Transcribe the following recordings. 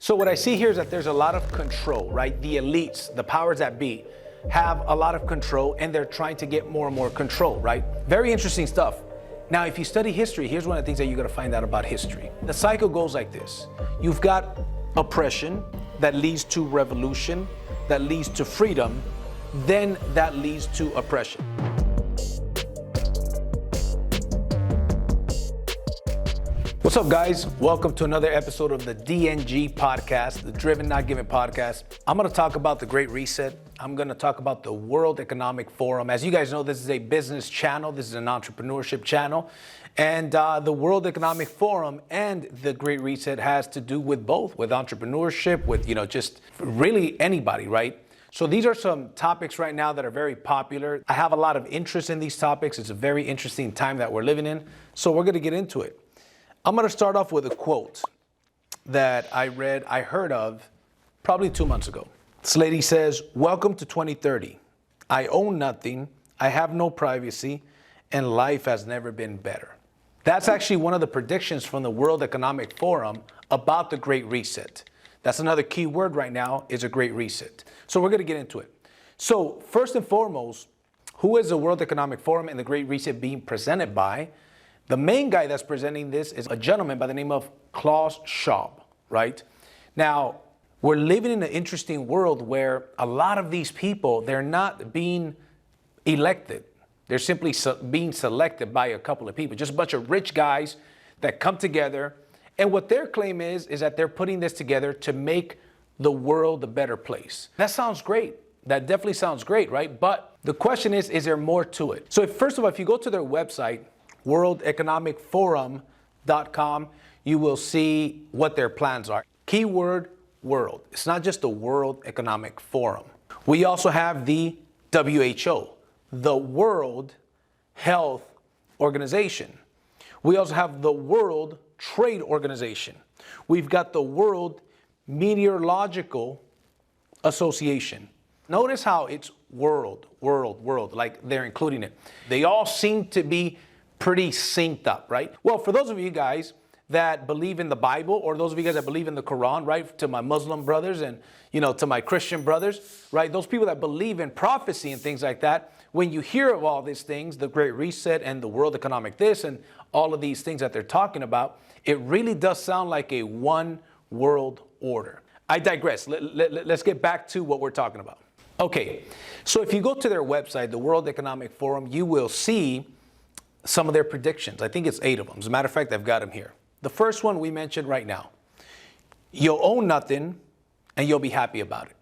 So what I see here is that there's a lot of control, right? The elites, the powers that be, have a lot of control and they're trying to get more and more control, right? Very interesting stuff. Now, if you study history, here's one of the things that you're gonna find out about history. The cycle goes like this. You've got oppression that leads to revolution, that leads to freedom, then that leads to oppression. What's up, guys? Welcome to another episode of the DNG podcast, the Driven Not Given podcast. I'm going to talk about the Great Reset. I'm going to talk about the World Economic Forum. As you guys know, this is a business channel. This is an entrepreneurship channel. And the World Economic Forum and the Great Reset has to do with both, with entrepreneurship, with, just really anybody, right? So these are some topics right now that are very popular. I have a lot of interest in these topics. It's a very interesting time that we're living in. So we're going to get into it. I'm going to start off with a quote that I heard of probably 2 months ago. This lady says, "Welcome to 2030. I own nothing, I have no privacy, and life has never been better." That's actually one of the predictions from the World Economic Forum about the Great Reset. That's another key word right now, is a Great Reset. So we're going to get into it. So first and foremost, who is the World Economic Forum and the Great Reset being presented by? The main guy that's presenting this is a gentleman by the name of Klaus Schwab, right? Now, we're living in an interesting world where a lot of these people, they're not being elected. They're simply being selected by a couple of people, just a bunch of rich guys that come together. And what their claim is that they're putting this together to make the world a better place. That sounds great. That definitely sounds great, right? But the question is there more to it? So first of all, if you go to their website, worldeconomicforum.com, you will see what their plans are. Keyword, world. It's not just the World Economic Forum. We also have the WHO, the World Health Organization. We also have the World Trade Organization. We've got the World Meteorological Association. Notice how it's world, like they're including it. They all seem to be pretty synced up, right? Well, for those of you guys that believe in the Bible, or those of you guys that believe in the Quran, right? To my Muslim brothers and, to my Christian brothers, right? Those people that believe in prophecy and things like that, when you hear of all these things, the Great Reset and the World Economic this and all of these things that they're talking about, it really does sound like a one world order. I digress. Let's get back to what we're talking about. Okay, so if you go to their website, the World Economic Forum, you will see some of their predictions. I think it's 8 of them. As a matter of fact, I've got them here. The first one we mentioned right now. You'll own nothing and you'll be happy about it.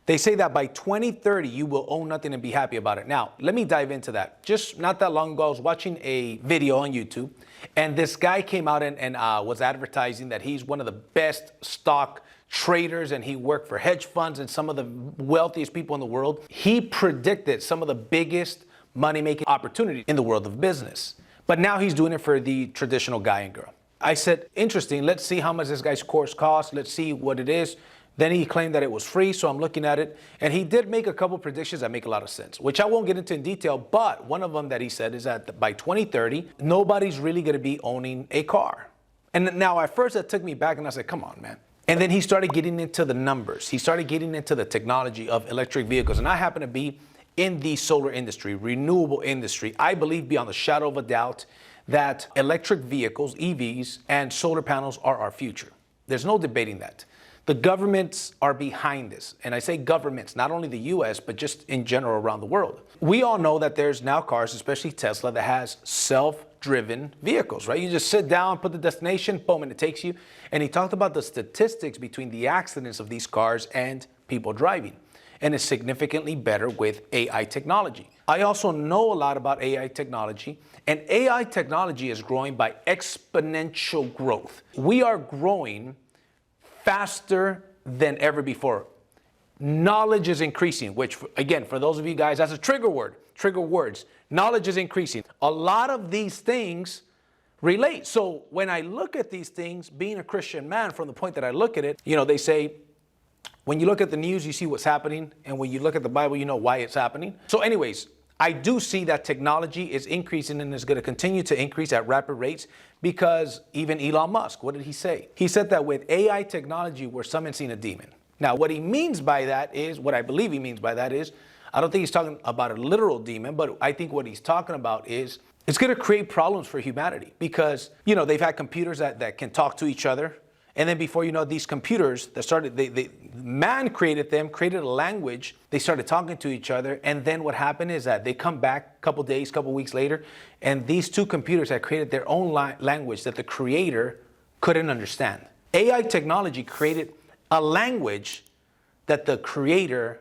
They say that by 2030, you will own nothing and be happy about it. Now, let me dive into that. Just not that long ago, I was watching a video on YouTube, and this guy came out and was advertising that he's one of the best stock traders, and he worked for hedge funds and some of the wealthiest people in the world. He predicted some of the biggest money-making opportunity in the world of business. But now he's doing it for the traditional guy and girl. I said, interesting, let's see how much this guy's course costs. Let's see what it is. Then he claimed that it was free, so I'm looking at it. And he did make a couple predictions that make a lot of sense, which I won't get into in detail. But one of them that he said is that by 2030, nobody's really going to be owning a car. And now at first that took me back and I said, come on, man. And then he started getting into the numbers. He started getting into the technology of electric vehicles. And I happen to be in the solar industry, renewable industry. I believe beyond a shadow of a doubt that electric vehicles, EVs, and solar panels are our future. There's no debating that. The governments are behind this. And I say governments, not only the US, but just in general around the world. We all know that there's now cars, especially Tesla, that has self-driven vehicles, right? You just sit down, put the destination, boom, and it takes you. And he talked about the statistics between the accidents of these cars and people driving. And it's significantly better with AI technology. I also know a lot about AI technology, and AI technology is growing by exponential growth. We are growing faster than ever before. Knowledge is increasing, which again, for those of you guys, that's a trigger word, trigger words. Knowledge is increasing. A lot of these things relate. So when I look at these things, being a Christian man, from the point that I look at it, they say, when you look at the news, you see what's happening. And when you look at the Bible, you know why it's happening. So anyways, I do see that technology is increasing and is going to continue to increase at rapid rates because even Elon Musk, what did he say? He said that with AI technology, we're summoning a demon. Now, what he means by that is, what I believe he means by that is, I don't think he's talking about a literal demon, but I think what he's talking about is it's going to create problems for humanity because, you know, they've had computers that can talk to each other. And then before you know, these computers that started, man created them, created a language. They started talking to each other. And then what happened is that they come back a couple days, couple weeks later, and these two computers had created their own language that the creator couldn't understand. AI technology created a language that the creator,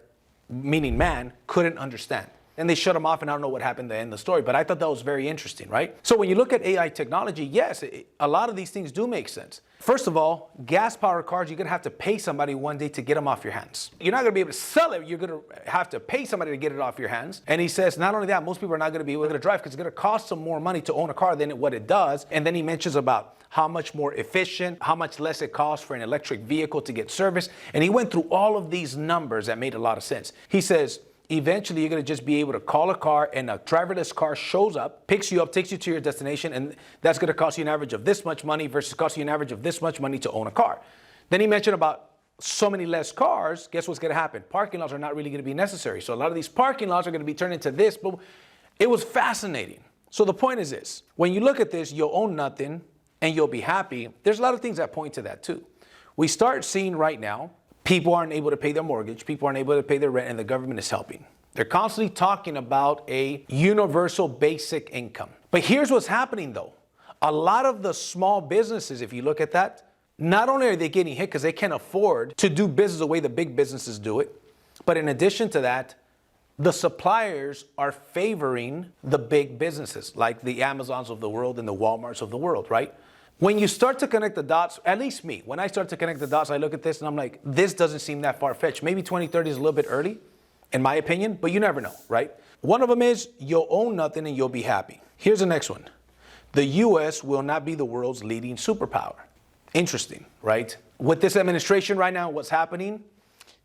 meaning man, couldn't understand. And they shut them off, and I don't know what happened to end the story, but I thought that was very interesting, right? So when you look at AI technology, yes, a lot of these things do make sense. First of all, gas-powered cars, you're gonna have to pay somebody one day to get them off your hands. You're not gonna be able to sell it, you're gonna have to pay somebody to get it off your hands. And he says, not only that, most people are not gonna be able to drive because it's gonna cost them more money to own a car than what it does. And then he mentions about how much more efficient, how much less it costs for an electric vehicle to get service. And he went through all of these numbers that made a lot of sense. He says, eventually, you're going to just be able to call a car and a driverless car shows up, picks you up, takes you to your destination, and that's going to cost you an average of this much money versus cost you an average of this much money to own a car. Then he mentioned about so many less cars. Guess what's going to happen? Parking lots are not really going to be necessary. So a lot of these parking lots are going to be turned into this. But it was fascinating. So the point is this. When you look at this, you'll own nothing and you'll be happy. There's a lot of things that point to that too. We start seeing right now, people aren't able to pay their mortgage, people aren't able to pay their rent, and the government is helping. They're constantly talking about a universal basic income. But here's what's happening though. A lot of the small businesses, if you look at that, not only are they getting hit because they can't afford to do business the way the big businesses do it, but in addition to that, the suppliers are favoring the big businesses like the Amazons of the world and the Walmarts of the world, right? When you start to connect the dots, at least me, when I start to connect the dots, I look at this and I'm like, this doesn't seem that far-fetched. Maybe 2030 is a little bit early, in my opinion, but you never know, right? One of them is you'll own nothing and you'll be happy. Here's the next one. The U.S. will not be the world's leading superpower. Interesting, right? With this administration right now, what's happening,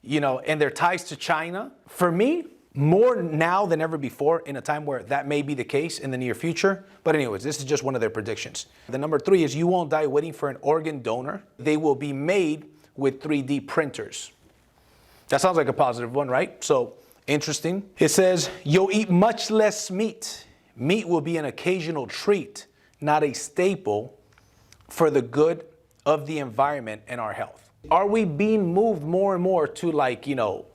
you know, and their ties to China, for me, more now than ever before in a time where that may be the case in the near future. But anyways, this is just one of their predictions. The number 3 is you won't die waiting for an organ donor. They will be made with 3D printers. That sounds like a positive one, right? So interesting. It says you'll eat much less meat. Meat will be an occasional treat, not a staple for the good of the environment and our health. Are we being moved more and more to like, you know,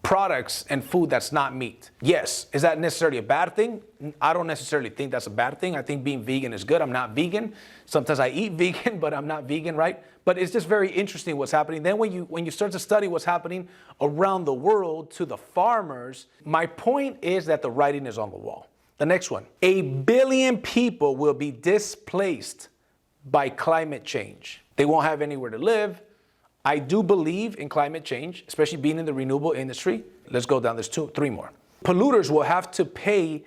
products and food that's not meat? Yes. Is that necessarily a bad thing? I don't necessarily think that's a bad thing. I think being vegan is good. I'm not vegan. Sometimes I eat vegan, but I'm not vegan, right? But it's just very interesting what's happening. Then when you start to study what's happening around the world to the farmers, my point is that the writing is on the wall. The next one, 1 billion people will be displaced by climate change. They won't have anywhere to live. I do believe in climate change, especially being in the renewable industry. Let's go down. There's 3 more. Polluters will have to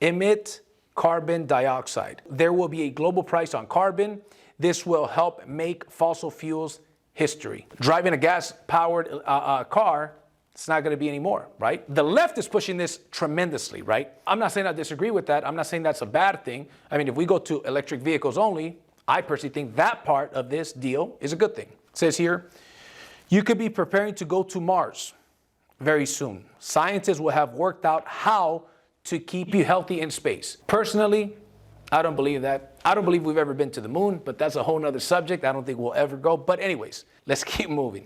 emit carbon dioxide. There will be a global price on carbon. This will help make fossil fuels history. Driving a gas-powered car, it's not going to be anymore, right? The left is pushing this tremendously, right? I'm not saying I disagree with that. I'm not saying that's a bad thing. I mean, if we go to electric vehicles only, I personally think that part of this deal is a good thing. It says here, you could be preparing to go to Mars very soon. Scientists will have worked out how to keep you healthy in space. Personally, I don't believe that. I don't believe we've ever been to the moon, but that's a whole nother subject. I don't think we'll ever go. But anyways, let's keep moving.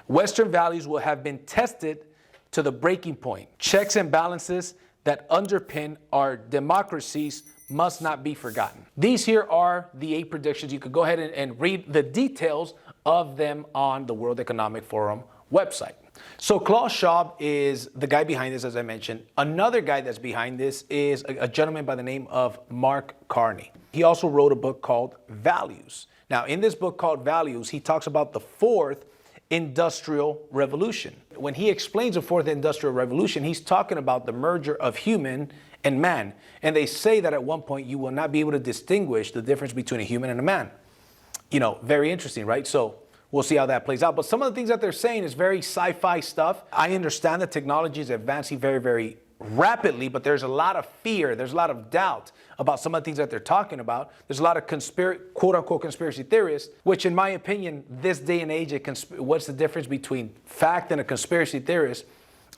Western values will have been tested to the breaking point. Checks and balances that underpin our democracies must not be forgotten. These here are the 8 predictions. You could go ahead and read the details of them on the World Economic Forum website. So Klaus Schwab is the guy behind this, as I mentioned. Another guy that's behind this is a gentleman by the name of Mark CARNEY. He also wrote a book called Values. Now, in this book called Values, he talks about the 4th Industrial Revolution. When he explains the 4th Industrial Revolution, he's talking about the merger of human and man. And they say that at one point you will not be able to distinguish the difference between a human and a man. You know, very interesting, right? So we'll see how that plays out. But some of the things that they're saying is very sci-fi stuff. I understand that technology is advancing very, very rapidly, but there's a lot of fear, there's a lot of doubt about some of the things that they're talking about. There's a lot of quote-unquote conspiracy theorists, which in my opinion, this day and age, what's the difference between fact and a conspiracy theorist?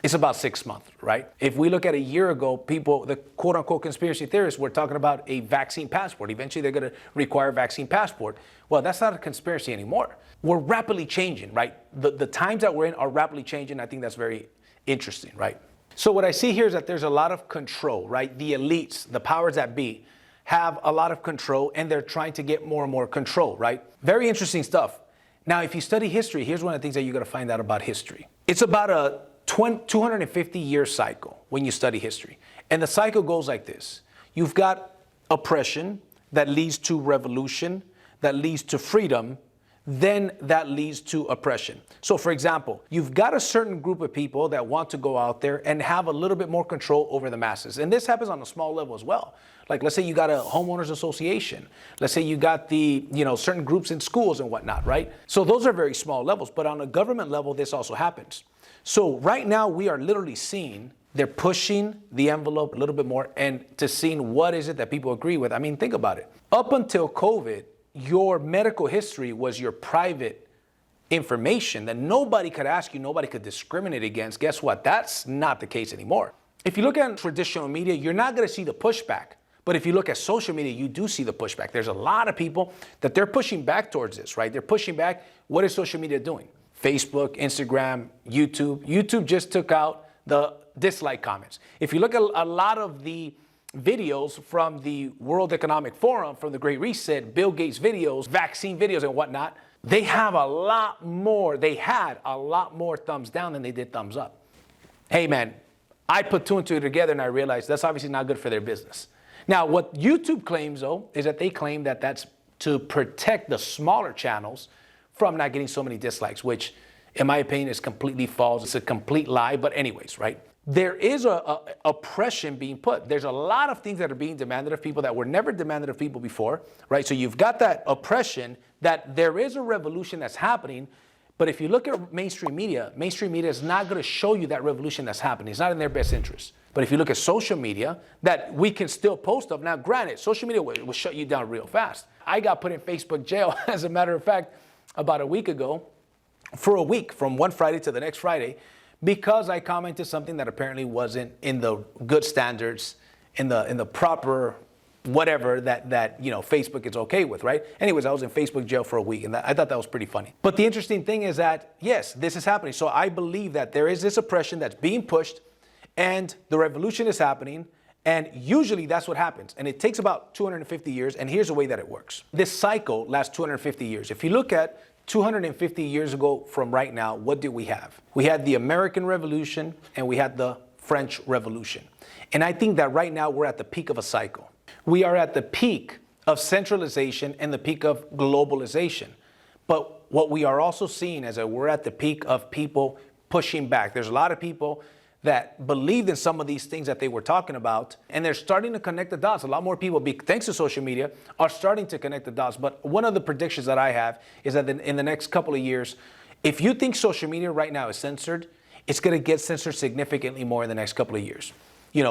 It's about 6 months, right? If we look at a year ago, people, the quote-unquote conspiracy theorists were talking about a vaccine passport. Eventually, they're going to require a vaccine passport. Well, that's not a conspiracy anymore. We're rapidly changing, right? The times that we're in are rapidly changing. I think that's very interesting, right? So what I see here is that there's a lot of control, right? The elites, the powers that be, have a lot of control, and they're trying to get more and more control, right? Very interesting stuff. Now, if you study history, here's one of the things that you're going to find out about history. It's about a 250-year cycle when you study history. And the cycle goes like this. You've got oppression that leads to revolution, that leads to freedom, then that leads to oppression. So for example, you've got a certain group of people that want to go out there and have a little bit more control over the masses. And this happens on a small level as well. Like, let's say you got a homeowners association. Let's say you got the, certain groups in schools and whatnot, right? So those are very small levels, but on a government level, this also happens. So right now we are literally seeing they're pushing the envelope a little bit more and to seeing what is it that people agree with. I mean, think about it. Up until COVID, your medical history was your private information that nobody could ask you, nobody could discriminate against. Guess what? That's not the case anymore. If you look at traditional media, you're not going to see the pushback. But if you look at social media, you do see the pushback. There's a lot of people that they're pushing back towards this, right? They're pushing back. What is social media doing? Facebook, Instagram, YouTube. YouTube just took out the dislike comments. If you look at a lot of the videos from the World Economic Forum, from the Great Reset, Bill Gates videos, vaccine videos and whatnot, they had a lot more thumbs down than they did thumbs up. Hey man, I put two and two together and I realized that's obviously not good for their business. Now, what YouTube claims though, is that they claim that that's to protect the smaller channels from not getting so many dislikes, which in my opinion is completely false. It's a complete lie, but anyways, right? There is a oppression being put. There's a lot of things that are being demanded of people that were never demanded of people before, right? So you've got that oppression, that there is a revolution that's happening, but if you look at mainstream media is not going to show you that revolution that's happening. It's not in their best interest. But if you look at social media, that we can still post of. Now, granted, social media will shut you down real fast. I got put in Facebook jail, as a matter of fact, about a week ago, for a week, from one Friday to the next Friday, because I commented something that apparently wasn't in the good standards, in the proper whatever that Facebook is okay with, right? Anyways, I was in Facebook jail for a week, and I thought that was pretty funny. But the interesting thing is that, yes, this is happening. So I believe that there is this oppression that's being pushed, and the revolution is happening, and usually that's what happens. And it takes about 250 years, and here's the way that it works. This cycle lasts 250 years. If you look at 250 years ago from right now, what did we have? We had the American Revolution and we had the French Revolution. And I think that right now we're at the peak of a cycle. We are at the peak of centralization and the peak of globalization. But what we are also seeing is that we're at the peak of people pushing back. There's a lot of people that believed in some of these things that they were talking about, and they're starting to connect the dots. A lot more people, thanks to social media, are starting to connect the dots. But one of the predictions that I have is that in the next couple of years, if you think social media right now is censored, it's going to get censored significantly more in the next couple of years.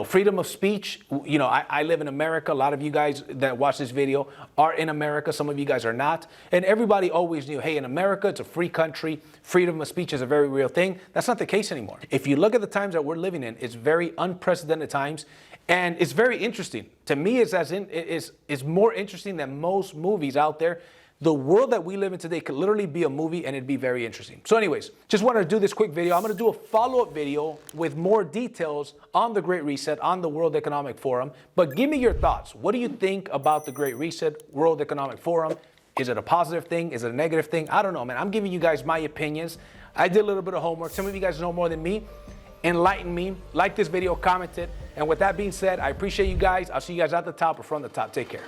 Freedom of speech, I live in America. A lot of you guys that watch this video are in America. Some of you guys are not. And everybody always knew, hey, in America, it's a free country. Freedom of speech is a very real thing. That's not the case anymore. If you look at the times that we're living in, it's very unprecedented times. And it's very interesting. To me, it's more interesting than most movies out there. The world that we live in today could literally be a movie, and it'd be very interesting. So anyways, just wanted to do this quick video. I'm going to do a follow-up video with more details on the Great Reset, on the World Economic Forum. But give me your thoughts. What do you think about the Great Reset, World Economic Forum? Is it a positive thing? Is it a negative thing? I don't know, man. I'm giving you guys my opinions. I did a little bit of homework. Some of you guys know more than me. Enlighten me. Like this video, comment it. And with that being said, I appreciate you guys. I'll see you guys at the top or from the top. Take care.